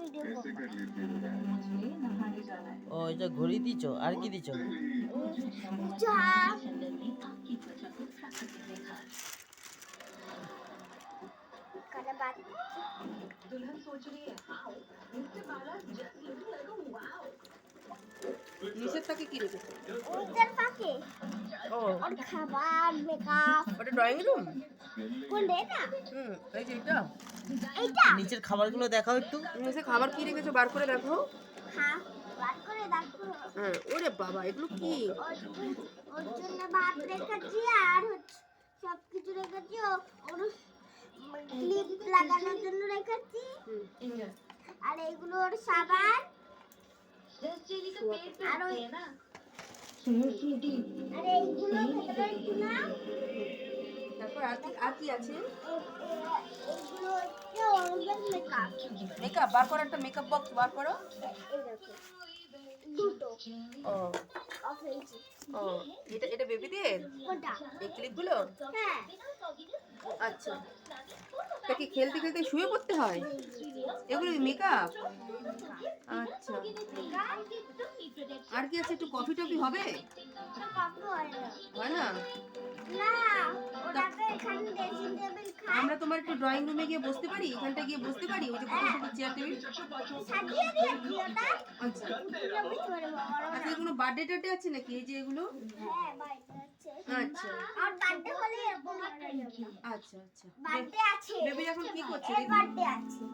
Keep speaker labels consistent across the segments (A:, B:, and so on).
A: Video করব
B: ও এটা ঘড়ি দিছো আর কি দিছো?
A: যা কানে বাত
C: নিচের তাকে কি রেখেছো?
A: ওইটার পাকে
C: ও
A: আর খাবার মেকআপ
C: ওটা ড্রয়িং রুম।
A: কোনটা এটা
C: এই যে এটা
A: এইটা
B: নিচের খাবারগুলো দেখাও একটু।
C: নিচে খাবার কি রেখেছো বার করে দেখো।
A: হ্যাঁ বার করে দেখো
C: হ্যাঁ ওরে বাবা এগুলো কি?
A: ওর জন্য ভাত রেখেছি আর হচ্ছে সব কিছু রেখেছি ওর ক্লিপ লাগানোর জন্য রেখেছি আর এইগুলো ওর সাবান আর ওই আর এইগুলো ভেতরে কিনা
C: তারপর আর কি আছে?
A: এইগুলো হচ্ছে ওর মেকআপ
C: মেকআপ বার করো, একটা মেকআপ বক্স বার করো।
A: এই দেখো দুটো
C: ও
A: অফ হয়েছে
C: ও এটা বেবিদের
A: কোনটা
C: এই ক্লিপগুলো?
A: হ্যাঁ
C: আচ্ছা তা কি খেলতে খেলতে শুয়ে পড়তে হয় এগুলো মেকআপ? আচ্ছা আর কি আছে? একটু কফি টফি হবে?
A: কত হয় না
C: হয় না?
A: না ওটাকে এখানে ড্রেসিং টেবিল খায়
C: আমরা তোমার একটু ড্রয়িং রুমে গিয়ে বসতে পারি? এখানটা গিয়ে বসতে পারি? ওই যে কত সুন্দর চেয়ার টেবিল।
A: সাজিয়ে দিয়েছি ওটা
C: আচ্ছা
A: পুতুলে বসতে পারে বড়
C: আচ্ছা কোনো বার্থডে টার্থডে আছে নাকি এই যে এগুলো?
A: হ্যাঁ বাইরে আছে
C: আচ্ছা
A: আর বার্থডে হলে এরকম একটা
C: আচ্ছা আচ্ছা
A: বার্থডে আছে
C: বেবি এখন কি করছে?
A: এর বার্থডে আছে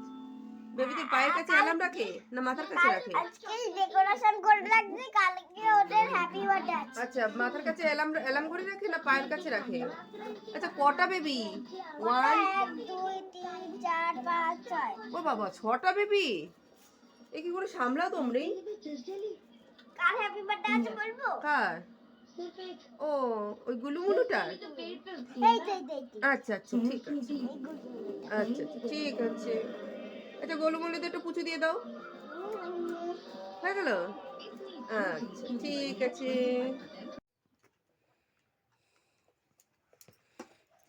C: বেবিদের পায়ের কাছে অ্যালার্ম রাখে না মাথার কাছে রাখে?
A: আজকে ডেকোরেশন করে রাখছি কালকে ওদের হ্যাপি বার্থডে আছে
C: আচ্ছা মাথার কাছে অ্যালার্ম করে রাখে না পায়ের কাছে রাখে? আচ্ছা কটা বেবি? 1
A: 1 2 3 4 5 6
C: ও বাবা 6টা বেবি। এ কি করে সামলাও তোমরা?
A: কার হ্যাপি বার্থডে আছে বলবো
C: কার? ও ওই গুলুমুলুটার?
A: এই যে
C: আচ্ছা আচ্ছা ঠিক আছে। আচ্ছা আচ্ছা ঠিক আছে। আচ্ছা গোলুমুলুতে একটু পুচু দিয়ে দাও। হয়ে গেল? আচ্ছা ঠিক আছে।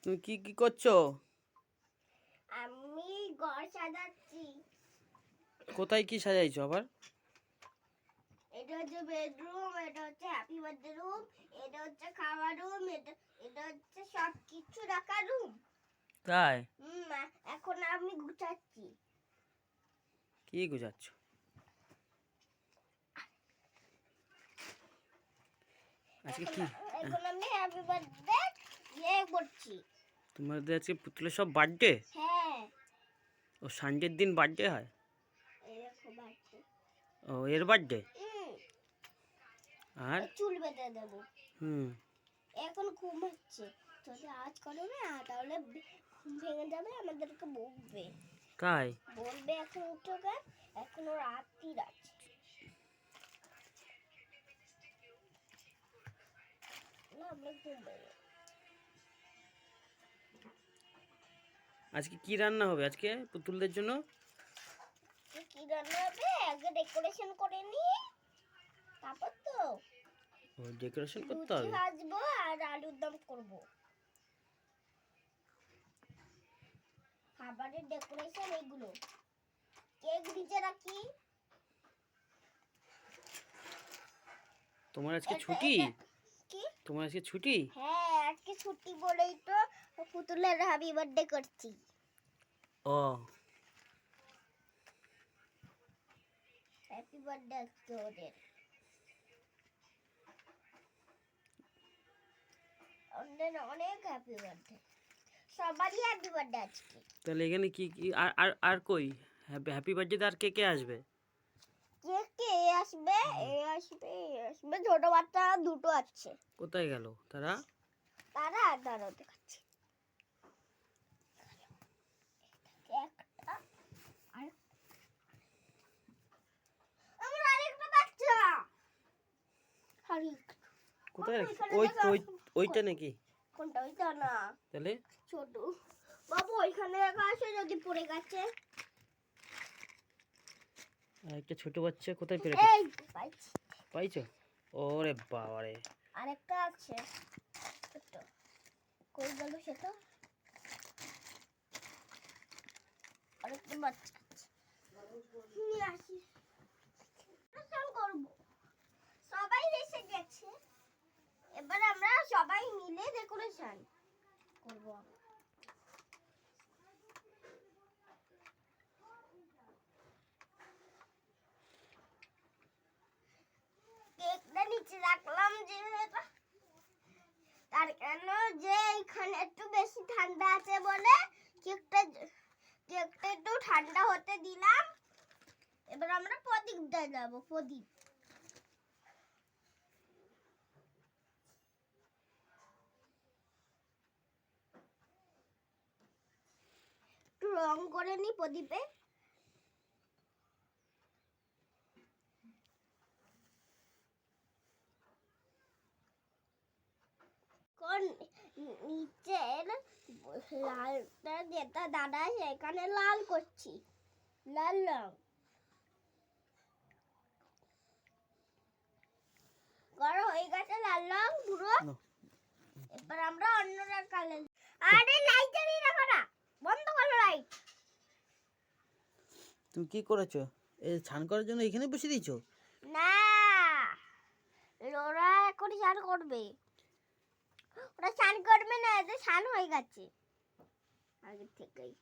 B: তুমি কি কি করছো?
A: আমি ঘর সাজাচ্ছি
C: কোথায় কি সাজাইছো আবার?
A: এটা হচ্ছে বেডরুম এটা হচ্ছে হ্যাপি বার্থডে রুম এটা হচ্ছে খাওয়ার রুম এটা হচ্ছে সব কিছু রাখার রুম
B: তাই
A: এখন আমি গুছাচ্ছি
B: কি গুছাচ্ছ? আজকে কি
A: এখন আমি হ্যাপি বার্থডে করছি
B: তোমাদের আজকে পুতুলের সব বার্থডে?
A: হ্যাঁ
B: ও সানডের দিন বার্থডে হয়?
A: এই দেখো বার্থডে
B: ও এর বার্থডে? আর
A: চুল বেঁধে দেবো
B: হুম
A: এখন ঘুমাচ্ছে যদি আজ করবে না তাহলে ঘুম ভেঙে যাবে আমাদেরকে বকবে
B: তাই?
A: বলবে এখন উঠো কেন এখন ওর আত্মীর আছে না আমরা ঘুমবে
B: আজকে কি রান্না হবে আজকে পুতুলদের জন্য?
A: কি রান্না হবে আগে ডেকোরেশন করে নি তারপর তো
B: ও ডেকোরেশন করতে
A: লুচি
B: হবে?
A: ভাজবো আর আলুর দম করবো খাবারের ডেকোরেশন এগুলো কেক নিচে রাখি
B: তোমার আজকে ছুটি?
A: কি
B: তোমার আজকে ছুটি?
A: হ্যাঁ আজকে ছুটি বলেই তো পুতুলের হ্যাপি বার্থডে করছি
B: ও
A: হ্যাপি বার্থডে আজকে ওদের ওদের অনেক হ্যাপি বার্থডে সবারই হ্যাপি বার্থডে আজকে
B: তাহলে এখানে কি কি আর আর আর কই হ্যাপি বার্থডে আর কে কে আসবে?
A: কে কে আসবে এ আসবে ছোট বাচ্চা দুটো আছে
B: কোথায় গেল তারা?
A: তারা দাঁড়াও দেখাচ্ছি একটা আর আমার আরেকটা বাচ্চা
B: কোথায় ওইটা নাকি?
A: কোনটা ওইটা না
B: তাহলে
A: ছোট বাবু ওইখানে রাখা আছে যদি পড়ে গেছে
B: একটা ছোট বাচ্চা কোথায় পেরে
A: এই পাইছি
B: পাইছো? ওরে বাবারে
A: আরেকটা আছে ছোট কই গেল সেটা আরেকটা বাচ্চা আছে নিয়ে আসি। অনুষ্ঠান করবো। সবাই এসে গেছে, এবার আমরা সবাই মিলে ডেকোরেশন করবো। কেকটা নিচে রাখলাম যে তার কেন যে এখানে একটু বেশি ঠান্ডা আছে বলে কেকটা একটু ঠান্ডা হতে দিলাম। এবার আমরা প্রদীপ দিয়ে যাবো। প্রদীপ একটু রং করে নি প্রদীপে। নিচের লালটা যেটা দাদা সেখানে লাল করছি, লাল রং করা হয়ে গেছে, লাল রং পুরো। এবার আমরা অন্য কালার। আরে লাইট জ্বালিয়ে রাখো না, বন্ধ করো লাইট।
B: তুমি কি করেছো? এই স্নান করার জন্য এখানে বসে দিয়েছো?
A: না, ওরা এখন স্নান করবে। ওরা স্নান করবে না, এদের স্নান হয়ে গেছে আগে থেকেই।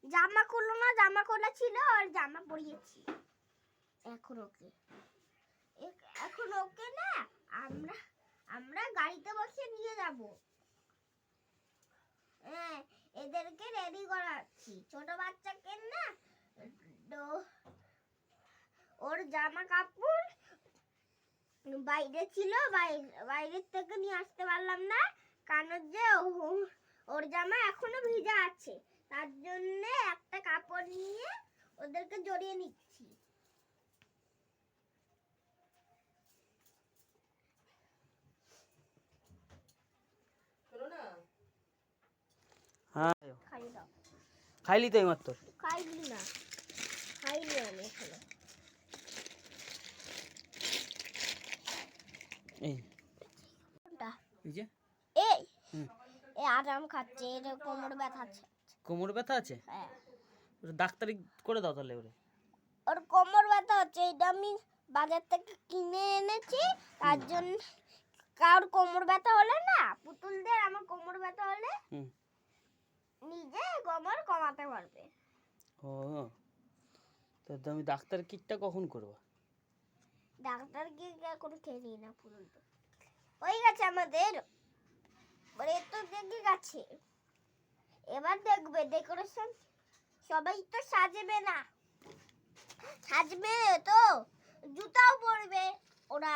A: জামা খুললো না, জামা খোলা ছিল আর জামা পরিয়েছি। এখন ওকে না আমরা গাড়িতে বসে নিয়ে যাব। হ্যাঁ, এদেরকে রেডি করাচ্ছি। ছোট বাচ্চাকে না, ওর জামা কাপড় বাইরে ছিল, বাইরের থেকে নিয়ে আসতে পারলাম না, কারণ যে ওর জামা এখনো ভিজা আছে, তার জন্য একটা কাপড় নিয়ে ওদেরকে জড়িয়ে নিচ্ছি।
B: হ্যাঁ,
A: খাই দাও।
B: খাইলি তো এইমাত্র।
A: খাইনি না, খাইনি আমি এখনো।
B: এই
A: কোনটা?
B: এই যে
A: এই
B: হুম।
A: এই আরাম খাচ্ছে, এর কোমর ব্যথা আছে।
B: কোমর ব্যথা আছে?
A: হ্যাঁ,
B: ওটা ডাক্তারি করে দাও তাহলে ওরে।
A: ওর কোমর ব্যথা হচ্ছে, এটা আমি বাজার থেকে কিনে এনেছি। তার জন্য কার কোমর ব্যথা হলে না, পুতুলদের আমার কোমর ব্যথা হলে
B: হুম।
A: নিজে কোমর কমাতে পারবে।
B: ও, তো তুমি ডাক্তার কিটটা কখন করবা?
A: ডাক্তার গিয়ে কোনো খেয়ে নিই না, পুতুল তো হয়ে গেছে আমাদের। বলে তো দেখে গেছে, এবার দেখবে ডেকোরেশন। সবাই তো সাজবে না, সাজবে তো জুতাও পরবে। ওরা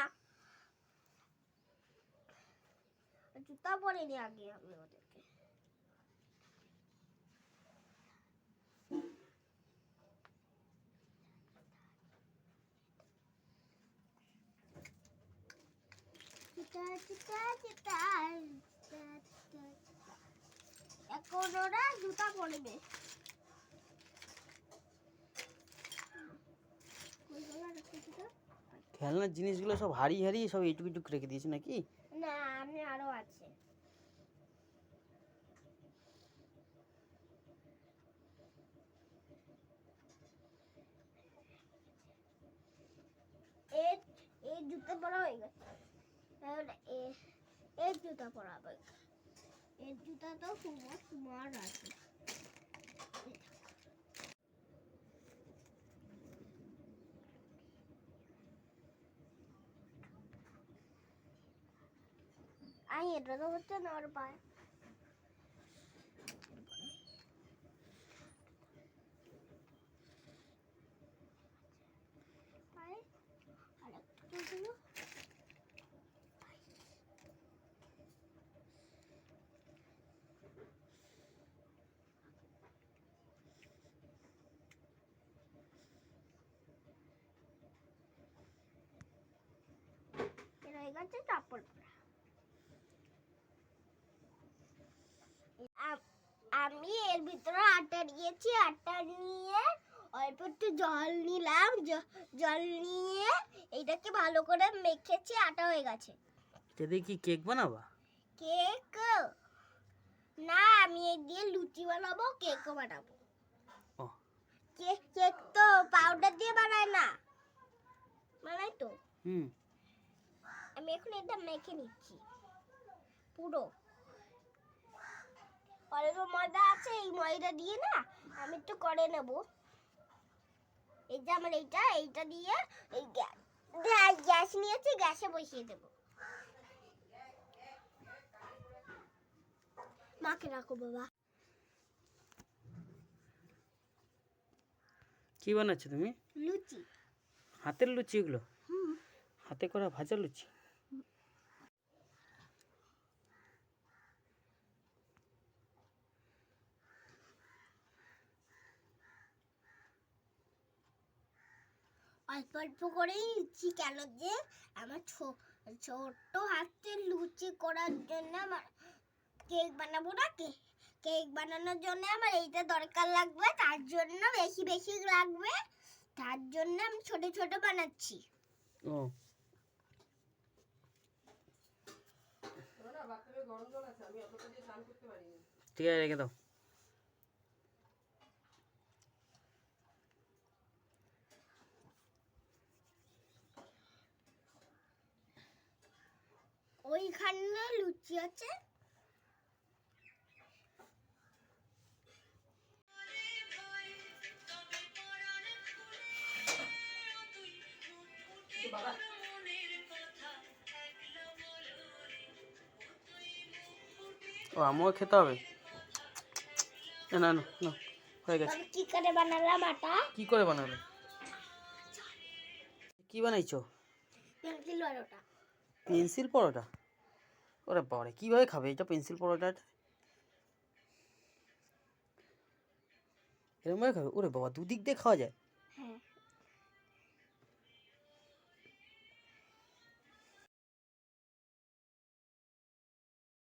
A: জুতা পরেনি আগে আমি ওদেরকে। এখন ওরা জুতা পরবে।
B: খেলনার জিনিসগুলো সব হারিয়ে হারিয়ে সব এইটুকু এইটুকু রেখে দিয়েছে নাকি?
A: না, আমি আরো আছে। এই জুতা পরা হয়ে গেছে, এই জুতা পরাবে। এই জুতা তো খুব স্মার্ট আছে। এটা তো হচ্ছে না ওর পায়ে। হয়ে গেছে চাপড়। আমি এর ভিতরে আটা দিয়েছি, আটা নিয়ে অল্প একটু জল নিলাম, জল নিয়ে এইটাকে ভালো করে মেখেছি, আটা হয়ে গেছে।
B: এটা দিয়ে কি কেক বানাবা?
A: কেক না, আমি এই দিয়ে লুচি বানাবো, কেকও বানাবো।
B: ও,
A: কেক তো
B: হুম।
A: আমি এখন এটা মেখে নিচ্ছি পুরো। অল্প ময়দা আছে, এই ময়দা দিয়ে না আমি একটু করে নেব। এই যে আমার এইটা দিয়ে এই গ্যাস নিয়েছি, গ্যাসে বসিয়ে দেব। মাকে রাখো বাবা।
B: কি বানাচ্ছো তুমি?
A: লুচি।
B: হাতের লুচি এগুলো? হাতে করা ভাজা লুচি?
A: অল্প অল্প করেই লুচি, কেন যে আমার ছোট হাতের লুচি করার জন্য আমার কেক বানাবো না, কেক বানানোর জন্য আমার এইটা দরকার লাগবে, তার জন্য বেশি বেশি লাগবে, তার জন্য আমি ছোট ছোট বানাচ্ছি।
B: ও ঠিক আছে, রেখে দাও।
A: ওইখানে লুচি আছে।
B: ও আমিও খেতে হবে? না না না না, হয়ে গেছে।
A: তবে কি করে বানালাম আটা?
B: কি করে বানালে? কি বানাইছো?
A: পেন্সিল পরোটা।
B: পেন্সিল পরোটা? ওরে বাবারে, কিভাবে খাবে এটা পেন্সিল পরোটাটা? এরকম ভাবে খাবে? ওরে বাবা, দুদিক দিয়ে খাওয়া যায়?